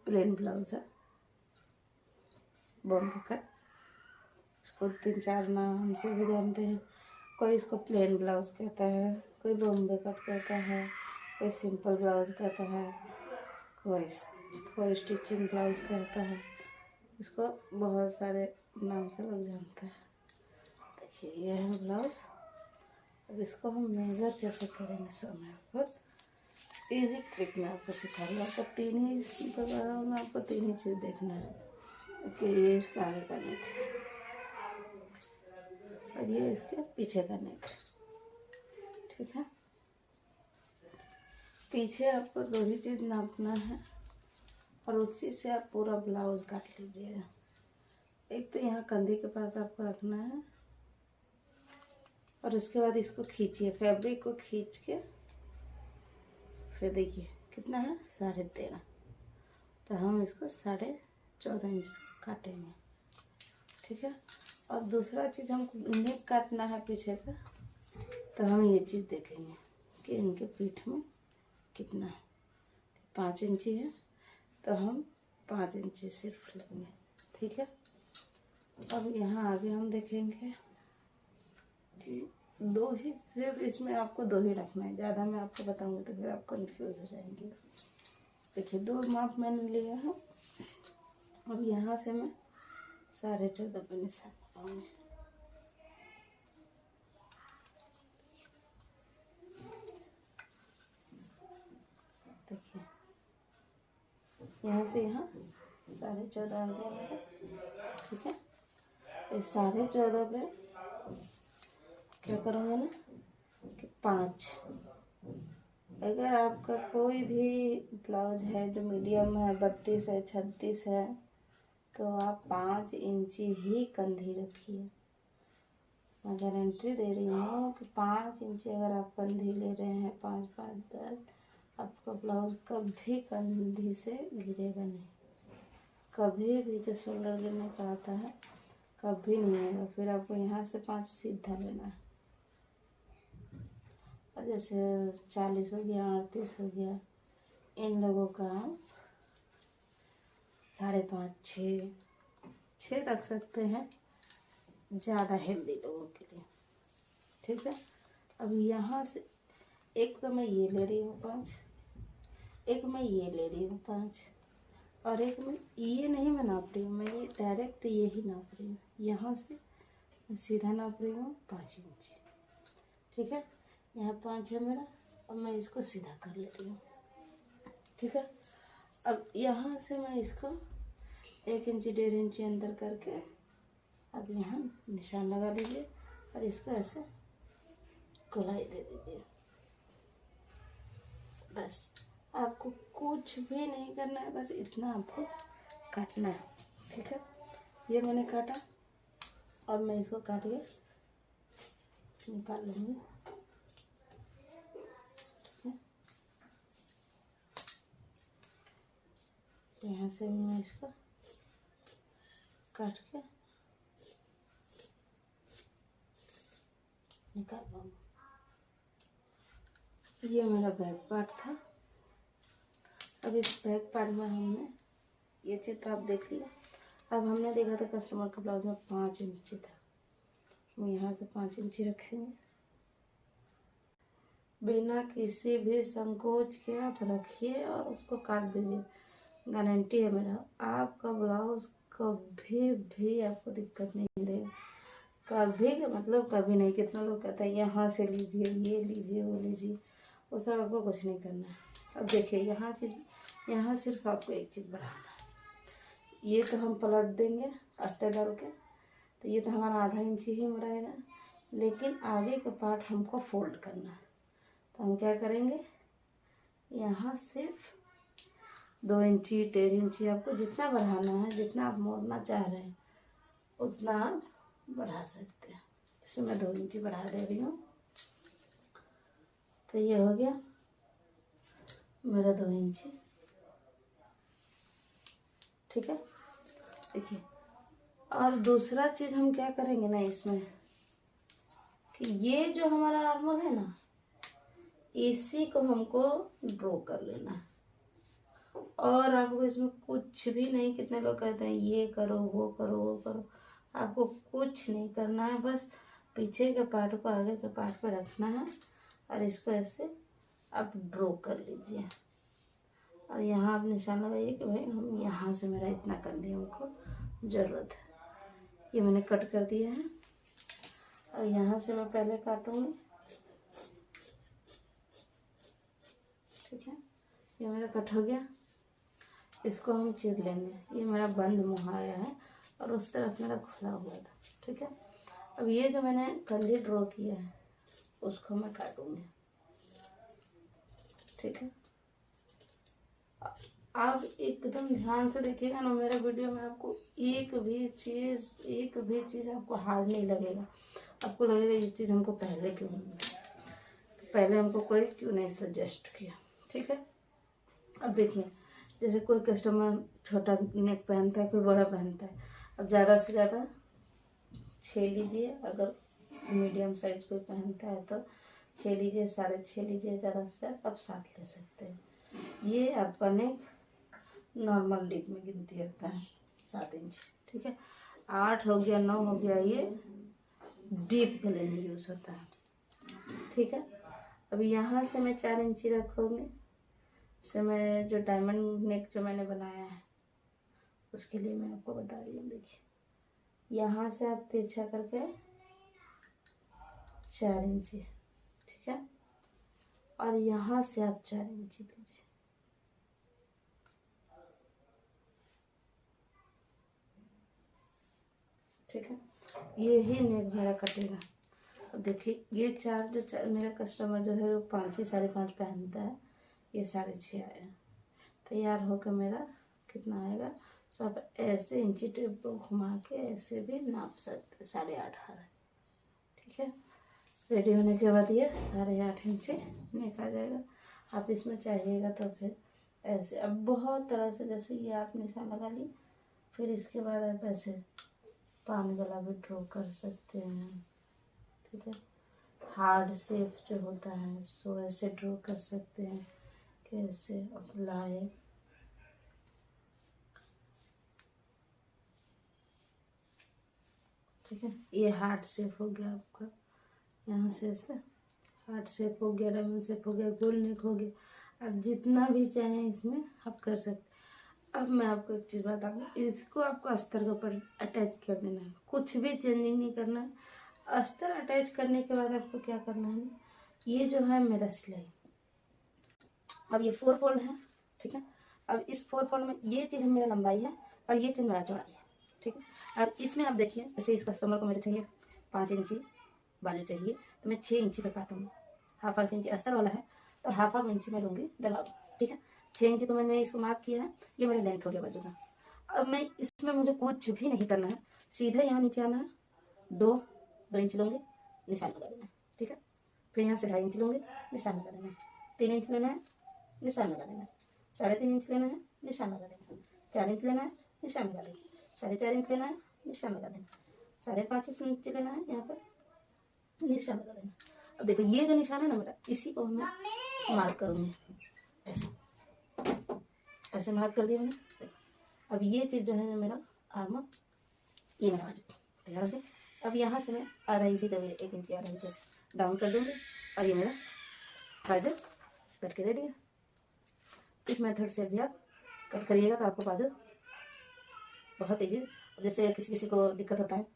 Plain blouse है, Bombay cut. इसको 3-4 नाम से भी जानते हैं। कोई इसको प्लेन ब्लाउज कहता है, कोई बॉम्बे कट कहता है, कोई सिंपल ब्लाउज कहता है, कोई 4 स्टिचिंग ब्लाउज कहता है। इसको बहुत सारे नाम से लोग जानते हैं। देखिए ये है ब्लाउज। अब इसको हम मेजर कैसे करेंगे सो मैं आपको ईजी ट्रिक में आपको सिखा रही हूँ। आपको 3 ही बता रहा हूँ मैं, आपको 3 ही चीज़ देखना है कि ये इसका आगे का नेक और ये इसके पीछे का नेक। ठीक है, पीछे आपको 2 ही चीज़ नापना है और उसी से आप पूरा ब्लाउज काट लीजिएगा। एक तो यहाँ कंधे के पास आपको रखना है और उसके बाद इसको खींचिए, फैब्रिक को खींच के फिर देखिए कितना है 13.5। तो हम इसको 14.5 इंच काटेंगे। ठीक है, और दूसरा चीज़ हमको नेक काटना है पीछे का। तो हम ये चीज़ देखेंगे कि इनके पीठ में कितना है। 5 इंची है तो हम 5 इंची सिर्फ लेंगे। ठीक है, अब यहाँ आगे हम देखेंगे कि 2 ही, सिर्फ इसमें आपको 2 ही रखना है। ज़्यादा मैं आपको बताऊंगी तो फिर आप कंफ्यूज हो जाएंगे। देखिए 2 माप मैंने लिया है। अब यहाँ से मैं 14.5 पे निशान लगाऊंगी। देखिए यहाँ से यहाँ 14.5 आ गया मेरा। ठीक है, इस 14.5 पे क्या करूँगा ना कि 5, अगर आपका कोई भी ब्लाउज है जो मीडियम है, 32 है, 36 है, तो आप 5 इंची ही कंधी रखिए। मैं गारंटी दे रही हूँ कि 5 इंची अगर आप कंधी ले रहे हैं, 5, 5, 10, आपका ब्लाउज कभी कंधी से गिरेगा नहीं। कभी भी जो शोल्डर गिरने का आता है कभी नहीं आएगा। फिर आपको यहाँ से 5 सीधा लेना है। और जैसे 40 हो गया, 38 हो गया, इन लोगों का 5.5, 6 रख सकते हैं, ज़्यादा हेल्दी लोगों के लिए। ठीक है, अब यहाँ से एक तो मैं ये ले रही हूँ 5, एक मैं ये ले रही हूँ 5, और एक मैं ये नहीं मैं नाप रही हूँ, मैं ये डायरेक्ट ये ही नाप रही हूँ। यहाँ से मैं सीधा नाप रही हूँ 5 इंची। ठीक है, यहाँ 5 है मेरा, अब मैं इसको सीधा कर ले रही हूँ। ठीक है, अब यहाँ से मैं इसको 1 इंची 1.5 इंची अंदर करके अब यहाँ निशान लगा लीजिए और इसको ऐसे गोलाई दे दीजिए। बस आपको कुछ भी नहीं करना है, बस इतना आपको काटना है। ठीक है, ये मैंने काटा, अब मैं इसको काट के निकाल लूँगी। ठीक है, यहाँ से भी मैं इसको काट के निकाल लूँगी। ये मेरा बैक पार्ट था। अब इस बैक पार्ट में हमने ये चीज़ तो आप देख लिया। अब हमने देखा था कस्टमर के ब्लाउज में 5 इंची था, हम यहाँ से 5 इंची रखेंगे। बिना किसी भी संकोच के आप रखिए और उसको काट दीजिए। गारंटी है मेरा, आपका ब्लाउज कभी भी आपको दिक्कत नहीं देगा। कभी मतलब कभी नहीं। कितना लोग कहते हैं यहाँ से लीजिए, ये लीजिए, वो लीजिए, वो सब आपको कुछ नहीं करना है। अब देखिए यहाँ सिर्फ आपको एक चीज़ बढ़ाना है। ये तो हम पलट देंगे अस्तर डाल के, तो ये तो हमारा आधा इंची ही बढ़ाएगा, लेकिन आगे का पार्ट हमको फोल्ड करना है। तो हम क्या करेंगे, यहाँ सिर्फ 2 इंची 1.5 इंची आपको जितना बढ़ाना है, जितना आप मोड़ना चाह रहे हैं उतना आप बढ़ा सकते हैं। जैसे मैं 2 इंची बढ़ा दे रही हूँ, तो ये हो गया मेरा 2 इंची। ठीक है, देखिए। और दूसरा चीज़ हम क्या करेंगे ना इसमें कि ये जो हमारा आर्मर है ना, इसी को हमको ड्रॉ कर लेना है। और आपको इसमें कुछ भी नहीं, कितने लोग कहते हैं ये करो वो करो वो करो, आपको कुछ नहीं करना है, बस पीछे के पार्ट को आगे के पार्ट पर रखना है और इसको ऐसे आप ड्रॉ कर लीजिए। और यहाँ आप निशान लगाइए कि भाई हम यहाँ से मेरा इतना कंधी हमको ज़रूरत है। ये मैंने कट कर दिया है और यहाँ से मैं पहले काटूँगी। ठीक है, ये मेरा कट हो गया। इसको हम चिर लेंगे। ये मेरा बंद मुँह आया है और उस तरफ मेरा खुला हुआ था। ठीक है, अब ये जो मैंने कंधी ड्रॉ किया है उसको मैं काटूँगी। ठीक है, आप एकदम ध्यान से देखिएगा ना मेरा वीडियो में, आपको एक भी चीज़ आपको हार्ड नहीं लगेगा। आपको लगेगा ये चीज़ हमको पहले क्यों नहीं मिली, पहले हमको कोई क्यों नहीं सजेस्ट किया। ठीक है, अब देखिए जैसे कोई कस्टमर छोटा नेक पहनता है, कोई बड़ा पहनता है। अब ज़्यादा से ज़्यादा 6 लीजिए, अगर मीडियम साइज कोई पहनता है तो 6 लीजिए, 6.5 लीजिए, ज़्यादा से ज़्यादा आप 7 ले सकते हैं। ये आपका नेक नॉर्मल डिप में गिनती करता है 7 इंच। ठीक है, 8 हो गया, 9 हो गया, ये डीप गले में यूज़ होता है। ठीक है, अब यहाँ से मैं 4 इंची रखूँगी। से मैं जो डायमंड नेक जो मैंने बनाया है उसके लिए मैं आपको बता रही हूँ। देखिए यहाँ से आप तिरछा करके 4 इंची, ठीक है, और यहाँ से आप 4 इंची लीजिए। ठीक है, ये ही नेक मेरा कटेगा। अब देखिए ये मेरा कस्टमर जो है वो 5 5.5 पहनता है, ये 6.5 आया। तैयार होकर मेरा कितना आएगा, सो आप ऐसे इंची टेप को घुमा के ऐसे भी नाप सकते, 8.5 आ रहा है। ठीक है, रेडी होने के बाद ये 8.5 इंची नेक आ जाएगा। आप इसमें चाहिएगा तो फिर ऐसे, अब बहुत तरह से, जैसे ये आप निशान लगा ली, फिर इसके बाद आप ऐसे पान गला भी ड्रॉ कर सकते हैं। ठीक है, हार्ड शेप जो होता है सो ऐसे ड्रॉ कर सकते हैं, कैसे अब लाए। ठीक है, ये हार्ट शेप हो गया आपका, यहाँ से ऐसे हार्ट शेप हो गया, डायमंड शेप हो गया, गोल नेक हो गया। आप जितना भी चाहें इसमें आप कर सकते। अब मैं आपको एक चीज़ बता दूँ, इसको आपको अस्तर के ऊपर अटैच कर देना है, कुछ भी चेंजिंग नहीं करना है। अस्तर अटैच करने के बाद आपको क्या करना है, ये जो है मेरा सिलाई, अब ये 4 फोल्ड है। ठीक है, अब इस 4 फोल्ड में ये चीज़ मेरा लंबाई है और ये चीज़ मेरा चौड़ाई है। ठीक है, अब इसमें आप देखिए, जैसे इस कस्टमर को मेरे चाहिए 5 इंची बाजू चाहिए, तो मैं 6 इंची पे काटूंगी। हाफ इंची अस्तर वाला है तो हाफ इंची में लूँगी दबाव। ठीक है, 6 इंची तो मैंने इसको मार्क किया है, ये मेरा लेंथ हो गया बाजू का। अब मैं इसमें मुझे कुछ भी नहीं करना है, सीधे यहाँ नीचे आना है, 2 इंच लूँगी, निशान लगा देना है। ठीक है, फिर यहाँ से 2.5 इंच लूँगी, निशान लगा देना है। 3 इंच लेना है, निशान लगा देना है। 3.5 इंच लेना है, निशान लगा देना है। 4 इंच लेना है, निशान लगा देना है। 4.5 इंच लेना है, निशान लगा देना है। 5.5 इंच लेना है, यहाँ पर निशान लगा देना। अब देखो ये जो निशान है ना मेरा, इसी को मैं मार्क करूँगी, ऐसे ऐसे मार्क कर दिया मैंने। देखो अब ये चीज़ जो है मेरा आर्म, ये मेरा बाजू तैयार हो गया। अब यहाँ से मैं आधा इंची, जब 1 इंची आधा इंची ऐसे डाउन कर दूँगी और ये मेरा बाजू कट के दे दिया। इस मेथड से भी आप कट करिएगा तो आपको बाजू बहुत ईजी। जैसे किसी को दिक्कत होता है